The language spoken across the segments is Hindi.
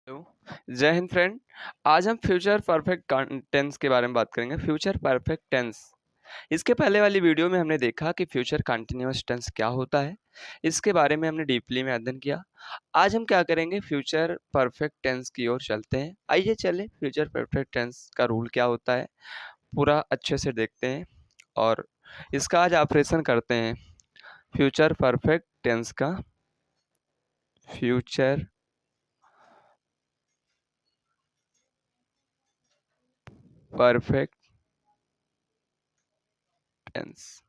हेलो, जय हिंद फ्रेंड। आज हम फ्यूचर परफेक्ट टेंस के बारे में बात करेंगे। फ्यूचर परफेक्ट टेंस, इसके पहले वाली वीडियो में हमने देखा कि फ्यूचर कंटिन्यूअस टेंस क्या होता है। इसके बारे में हमने डीपली में अध्ययन किया। आज हम क्या करेंगे, फ्यूचर परफेक्ट टेंस की ओर चलते हैं। आइए चलें, फ्यूचर परफेक्ट टेंस का रूल क्या होता है पूरा अच्छे से देखते हैं और इसका आज ऑपरेशन करते हैं। फ्यूचर परफेक्ट टेंस का फ्यूचर परफेक्ट टेंस।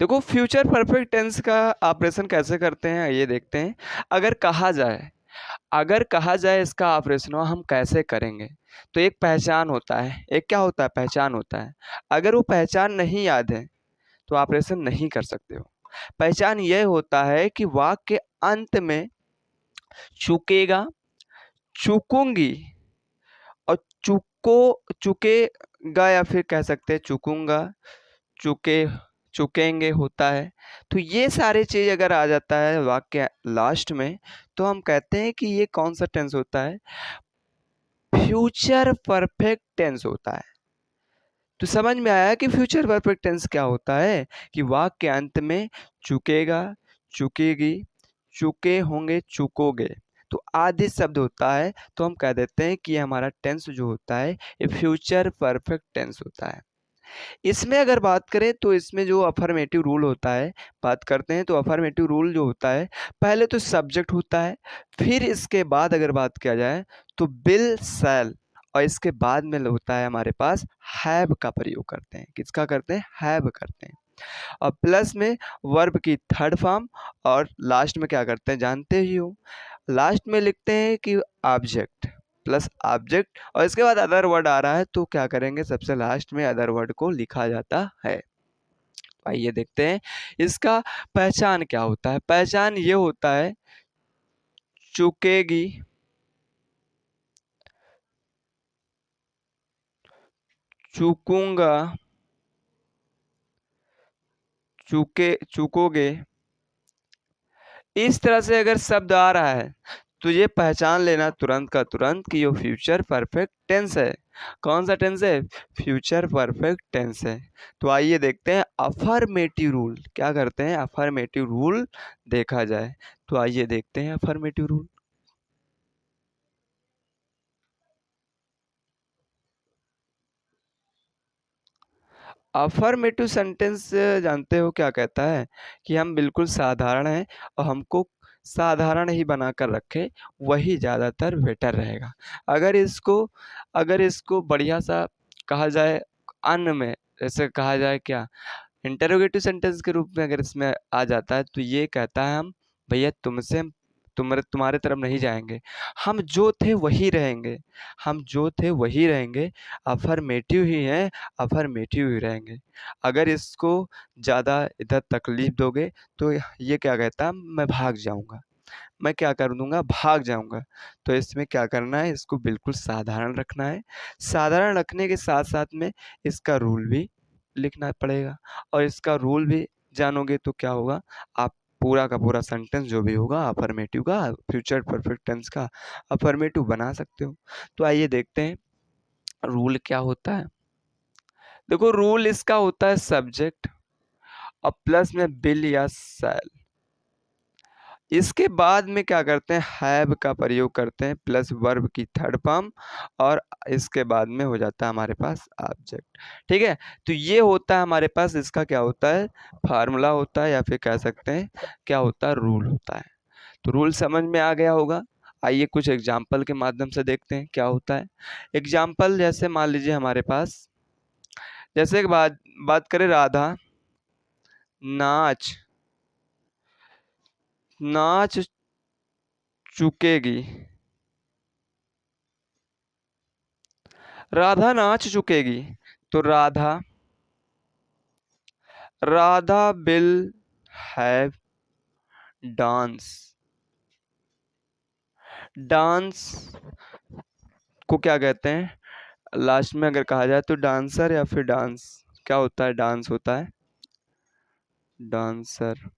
देखो, फ्यूचर परफेक्ट टेंस का ऑपरेशन कैसे करते हैं ये देखते हैं। अगर कहा जाए इसका ऑपरेशन हम कैसे करेंगे, तो एक पहचान होता है। एक क्या होता है? पहचान होता है। अगर वो पहचान नहीं याद है तो ऑपरेशन नहीं कर सकते हो। पहचान यह होता है कि वाक्य के अंत में चुकेगा, चुकूंगी और चुकेगा, या फिर कह सकते हैं चुकूंगा, चुके चुकेंगे होता है। तो ये सारे चीज अगर आ जाता है वाक्य लास्ट में, तो हम कहते हैं कि ये कौन सा टेंस होता है? फ्यूचर परफेक्ट टेंस होता है। तो समझ में आया कि फ्यूचर परफेक्ट टेंस क्या होता है? कि वाक्य के अंत में चुकेगा, चुकेगी, चुके होंगे, चुकोगे, तो आदि शब्द होता है। तो हम कह देते हैं कि ये हमारा टेंस जो होता है ये फ्यूचर परफेक्ट टेंस होता है। इसमें अगर बात करें तो इसमें जो अफर्मेटिव रूल होता है, बात करते हैं तो अफर्मेटिव रूल जो होता है, पहले तो सब्जेक्ट होता है, फिर इसके बाद अगर बात किया जाए तो विल, शैल, और इसके बाद में होता है हमारे पास हैव का प्रयोग करते हैं। किसका करते हैं? हैव करते हैं। और प्लस में वर्ब की थर्ड फॉर्म, और लास्ट में क्या करते हैं जानते ही हो, लास्ट में लिखते हैं कि ऑब्जेक्ट प्लस ऑब्जेक्ट, और इसके बाद अदर वर्ड आ रहा है तो क्या करेंगे, सबसे लास्ट में अदर वर्ड को लिखा जाता है। आइए देखते हैं इसका पहचान क्या होता है। पहचान ये होता है चुकेगी, चुकूंगा, चुकोगे, इस तरह से अगर शब्द आ रहा है तो ये पहचान लेना तुरंत का तुरंत कि ये फ्यूचर परफेक्ट टेंस है। कौन सा टेंस है? फ्यूचर परफेक्ट टेंस है। तो आइए देखते हैं अफर्मेटिव रूल क्या करते हैं। अफर्मेटिव रूल देखा जाए तो आइए देखते हैं अफर्मेटिव रूल। अफर्मेटिव सेंटेंस जानते हो क्या कहता है? कि हम बिल्कुल साधारण हैं और हमको साधारण ही बनाकर रखें, वही ज़्यादातर बेटर रहेगा। अगर इसको अगर इसको बढ़िया सा कहा जाए, अन्य में जैसे कहा जाए क्या, इंटरोगेटिव सेंटेंस के रूप में अगर इसमें आ जाता है तो ये कहता है हम भैया तुमसे तुम्हारे तरफ नहीं जाएंगे, हम जो थे वही रहेंगे, हम जो थे वही रहेंगे, अफर्मेटिव ही हैं, अफर्मेटिव ही रहेंगे। अगर इसको ज़्यादा इधर तकलीफ दोगे तो ये क्या कहता है, मैं भाग जाऊंगा, मैं क्या कर दूंगा, भाग जाऊंगा। तो इसमें क्या करना है, इसको बिल्कुल साधारण रखना है। साधारण रखने के साथ साथ में इसका रूल भी लिखना पड़ेगा, और इसका रूल भी जानोगे तो क्या होगा, आप पूरा का पूरा सेंटेंस जो भी होगा अफर्मेटिव का, फ्यूचर परफेक्ट टेंस का अफर्मेटिव बना सकते हो। तो आइए देखते हैं रूल क्या होता है। देखो, रूल इसका होता है सब्जेक्ट और प्लस में विल या शैल। इसके बाद में क्या करते हैं, हैव का प्रयोग करते हैं प्लस वर्ब की थर्ड फॉर्म, और इसके बाद में हो जाता है हमारे पास ऑब्जेक्ट। ठीक है, तो ये होता है हमारे पास, इसका क्या होता है, फार्मूला होता है, या फिर कह सकते हैं क्या होता है, रूल होता है। तो रूल समझ में आ गया होगा। आइए कुछ एग्जाम्पल के माध्यम से देखते हैं क्या होता है। एग्जाम्पल जैसे मान लीजिए हमारे पास, जैसे कि बात बात करें, राधा नाच नाच चुकेगी, राधा नाच चुकेगी। तो Radha will have dance. Dance को क्या कहते हैं, लास्ट में अगर कहा जाए तो डांसर, या फिर डांस क्या होता है, डांस होता है, डांसर।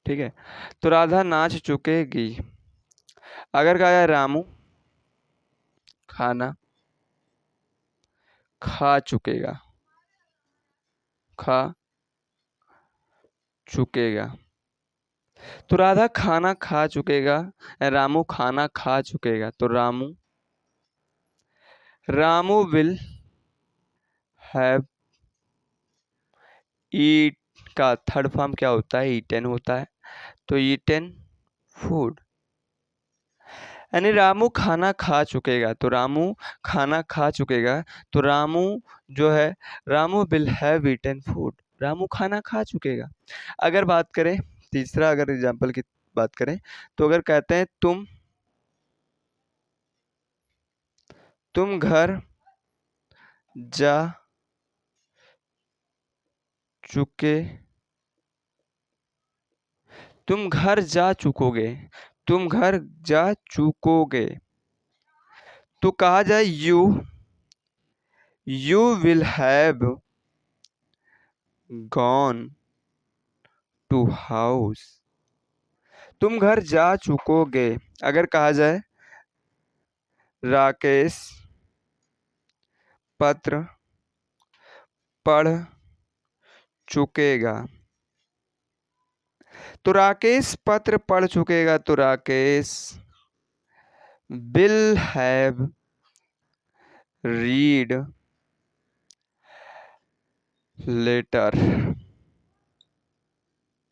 ठीक है। तो राधा नाच चुकेगी। अगर कहा जाए रामू खाना खा चुकेगा, खा चुकेगा। तो राधा खाना खा चुकेगा, रामू खाना खा चुकेगा। तो रामू विल हैव ईट का थर्ड फॉर्म क्या होता है? ईटेन होता है। तो ईटेन फूड। यानी रामू खाना खा चुकेगा, तो रामू खाना खा चुकेगा। तो रामू जो है, Ramu will have eaten food, Ramu खाना खा चुकेगा। अगर बात करें तीसरा, अगर एग्जाम्पल की बात करें, तो अगर कहते हैं तुम घर जा चुके, तुम घर जा चुकोगे, तुम घर जा चुकोगे। तो कहा जाए you will have gone to house, तुम घर जा चुकोगे। अगर कहा जाए राकेश पत्र पढ़ चुकेगा, तो राकेश पत्र पढ़ चुकेगा। तो Rakesh will have read letter,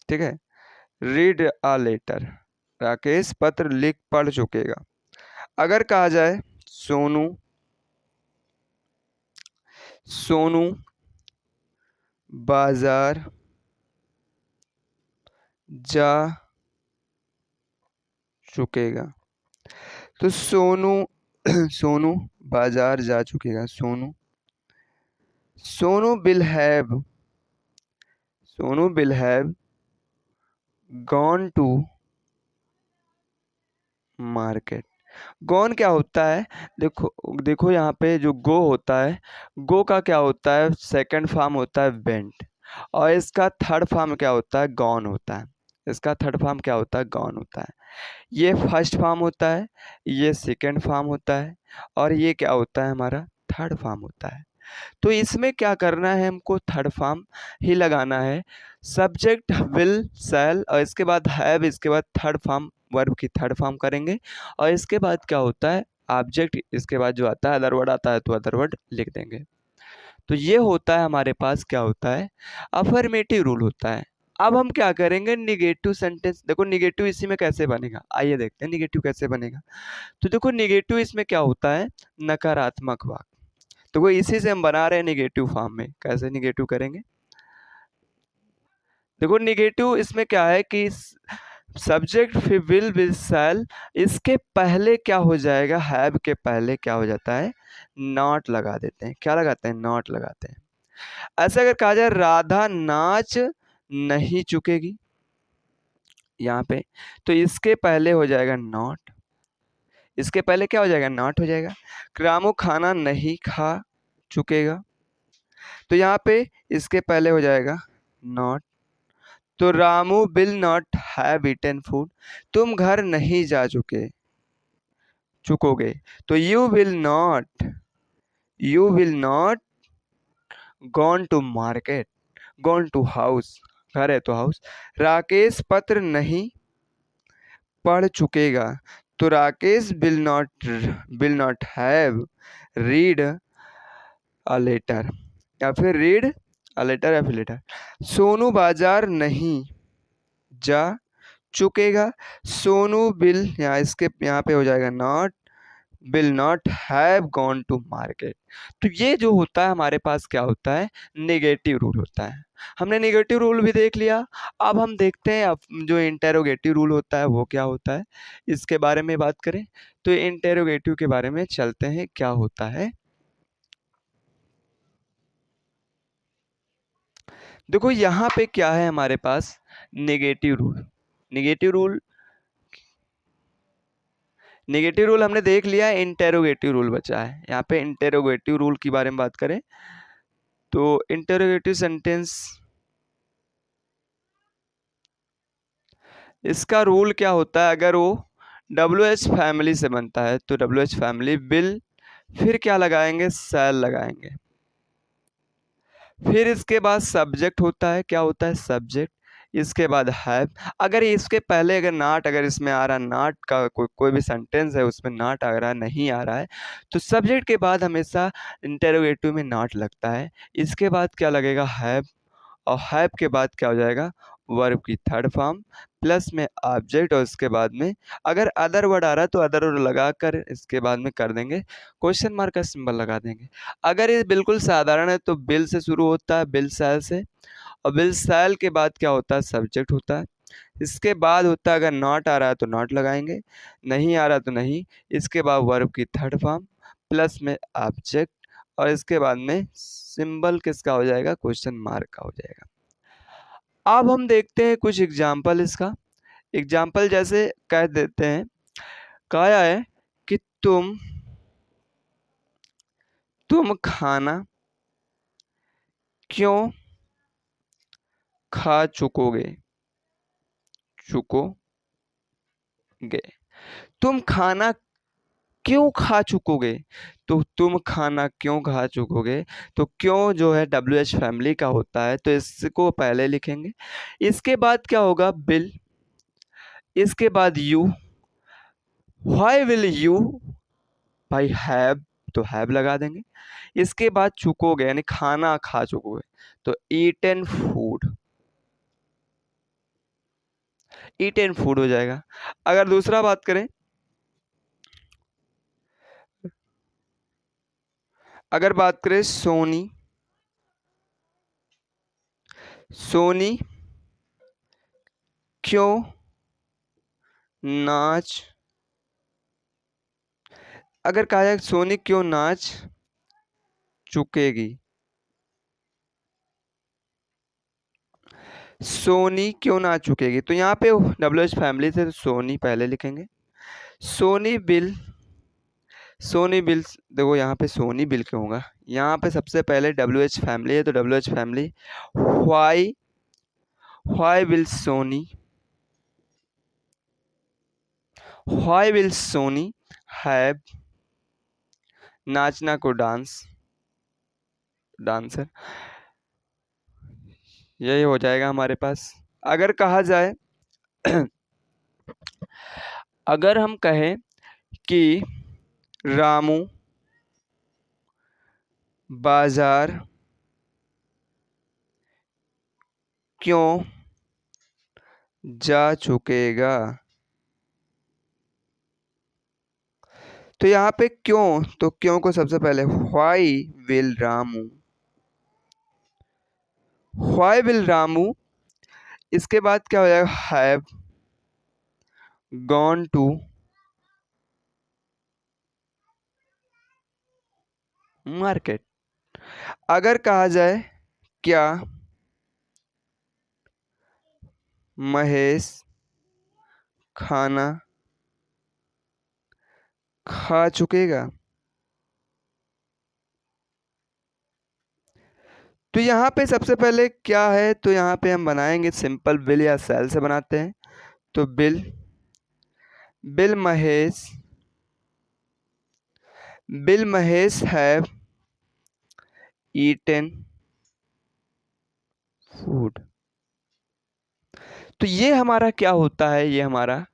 ठीक है, रीड अ लेटर, राकेश पत्र लिख पढ़ चुकेगा। अगर कहा जाए सोनू सोनू बाजार जा चुकेगा। तो सोनू सोनू बाजार जा चुकेगा। Sonu will have Sonu will have gone to market. Gone क्या होता है? देखो देखो यहाँ पे जो गो होता है, गो का क्या होता है? सेकंड फॉर्म होता है वेंट, और इसका थर्ड फॉर्म क्या होता है? गॉन होता है। इसका थर्ड फॉर्म क्या होता है? गॉन होता है। ये फर्स्ट फॉर्म होता है, ये सेकंड फॉर्म होता है, और ये क्या होता है? हमारा थर्ड फॉर्म होता है। तो इसमें क्या करना है? हमको थर्ड फॉर्म ही लगाना है। सब्जेक्ट विल शैल, और इसके बाद हैव, इसके बाद थर्ड फॉर्म वर्ब की थर्ड फॉर्म करेंगे, और इसके बाद क्या होता है? ऑब्जेक्ट, इसके बाद जो आता है अदर वर्ड आता है तो अदर वर्ड लिख देंगे। तो ये होता है हमारे पास, क्या होता है? अफर्मेटिव रूल होता है। अब हम क्या करेंगे? Negative sentence. देखो निगेटिव इसी में कैसे बनेगा, आइए देखते हैं निगेटिव कैसे बनेगा। तो देखो निगेटिव इसमें क्या होता है? नकारात्मक वाक्य। तो वो इसी से हम बना रहे हैं निगेटिव फॉर्म में। कैसे निगेटिव करेंगे? देखो निगेटिव इसमें क्या है कि सब्जेक्ट विल शैल, इसके पहले क्या हो जाएगा? हैव के पहले क्या हो जाता है? नॉट लगा देते हैं। क्या लगाते हैं? नॉट लगाते हैं। ऐसे अगर कहा जाए राधा नाच नहीं चुकेगी, यहाँ पे, तो इसके पहले हो जाएगा नॉट, इसके पहले क्या हो जाएगा? नॉट हो जाएगा। रामू खाना नहीं खा चुकेगा, तो यहाँ पे इसके पहले हो जाएगा नॉट। तो Ramu will not have eaten food, तुम घर नहीं जा चुकोगे। तो you will not gone to market, gone to house, घर है तो हाउस। राकेश पत्र नहीं पढ़ चुकेगा, तो Rakesh will not have read a letter, या फिर रीड अ लेटर, या फिर लेटर। सोनू बाजार नहीं जा चुकेगा, सोनू विल, यहाँ पे हो जाएगा not, will not have gone to market. तो ये जो होता है हमारे पास, क्या होता है? नेगेटिव रूल होता है। हमने नेगेटिव रूल भी देख लिया। अब हम देखते हैं अब जो इंटेरोगेटिव रूल होता है वो क्या होता है, इसके बारे में बात करें। तो इंटेरोगेटिव के बारे में चलते हैं, क्या होता है। देखो यहाँ पे क्या है हमारे पास? Negative rule. Negative rule negative rule हमने देख लिया है, इंटेरोगेटिव रूल बचा है। यहाँ पे इंटेरोगेटिव रूल की बारे में बात करें, तो इंटेरोगेटिव सेंटेंस इसका रूल क्या होता है, अगर वो WH फैमिली से बनता है तो WH फैमिली विल, फिर क्या लगाएंगे, शैल लगाएंगे। फिर इसके बाद सब्जेक्ट होता है, क्या होता है, सब्जेक्ट। इसके बाद हैव। अगर इसके पहले अगर नॉट, अगर इसमें आ रहा नॉट का कोई भी सेंटेंस है उसमें नॉट आ रहा है, नहीं आ रहा है, तो सब्जेक्ट के बाद हमेशा इंटेरोगेटिव में नॉट लगता है। इसके बाद क्या लगेगा, हैव। और हैव के बाद क्या हो जाएगा, वर्ब की थर्ड फॉर्म प्लस में ऑब्जेक्ट, और इसके बाद में अगर अदर वर्ड आ रहा है तो अदर वर्ड लगाकर इसके बाद में कर देंगे, क्वेश्चन मार्क का सिंबल लगा देंगे। अगर ये बिल्कुल साधारण है तो बिल से शुरू होता है, बिल सैल से, और बिल सैल के बाद क्या होता है, सब्जेक्ट होता है। इसके बाद होता है अगर नॉट आ रहा है तो नॉट लगाएंगे, नहीं आ रहा तो नहीं। इसके बाद वर्ब की थर्ड फॉर्म प्लस में ऑब्जेक्ट, और इसके बाद में सिंबल किसका हो जाएगा, क्वेश्चन मार्क का हो जाएगा। अब हम देखते हैं कुछ एग्जाम्पल इसका। एग्जाम्पल जैसे कह देते हैं, कहा है कि तुम खाना क्यों खा चुकोगे। तुम खाना क्यों खा चुकोगे, तो तुम खाना क्यों खा चुकोगे, तो क्यों जो है WH फैमिली का होता है, तो इसको पहले लिखेंगे। इसके बाद क्या होगा, बिल। इसके बाद यू, व्हाई विल यू, भाई हैव, तो हैव लगा देंगे। इसके बाद चुकोगे यानी खाना खा चुकोगे, तो ईटन फूड हो जाएगा। अगर दूसरा बात करें, अगर बात करें सोनी क्यों नाच, अगर कहा जाए सोनी क्यों नाच चुकेगी, सोनी क्यों नाच चुकेगी, तो यहाँ पे WH फैमिली से सोनी पहले लिखेंगे। सोनी बिल देखो यहाँ पे सोनी बिल क्यों होगा, यहाँ पे सबसे पहले WH फैमिली है तो WH family. Why will Soni have, नाचना को डांसर, यही हो जाएगा हमारे पास। अगर कहा जाए अगर हम कहें कि रामू बाजार क्यों जा चुकेगा, तो यहाँ पे क्यों, तो क्यों को सबसे पहले व्हाई विल रामू, इसके बाद क्या हो जाएगा, हैव गॉन टू मार्केट। अगर कहा जाए क्या महेश खाना खा चुकेगा, तो यहाँ पे सबसे पहले क्या है, तो यहाँ पे हम बनाएंगे सिंपल बिल या सेल से बनाते हैं, तो will Mahesh have eaten food. तो ये हमारा क्या होता है, ये हमारा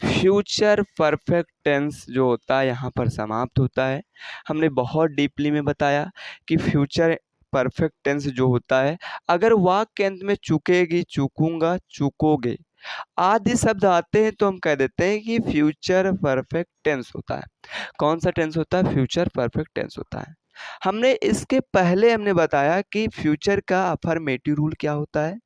फ्यूचर परफेक्ट टेंस जो होता है यहाँ पर समाप्त होता है। हमने बहुत डीपली में बताया कि फ्यूचर परफेक्ट टेंस जो होता है, अगर वाक्य के अंत में चुकेगी, चूकूंगा, चूकोगे आदि शब्द आते हैं तो हम कह देते हैं कि फ्यूचर परफेक्ट टेंस होता है। कौन सा टेंस होता है, फ्यूचर परफेक्ट टेंस होता है। हमने इसके पहले हमने बताया कि फ्यूचर का अफर्मेटिव रूल क्या होता है।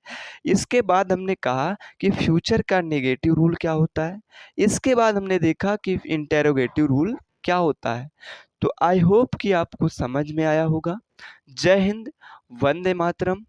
इसके बाद हमने कहा कि फ्यूचर का नेगेटिव रूल क्या होता है। इसके बाद हमने देखा कि इंटेरोगेटिव रूल क्या होता है। तो आई होप कि आपको समझ में आया होगा। जय हिंद, वंदे मातरम।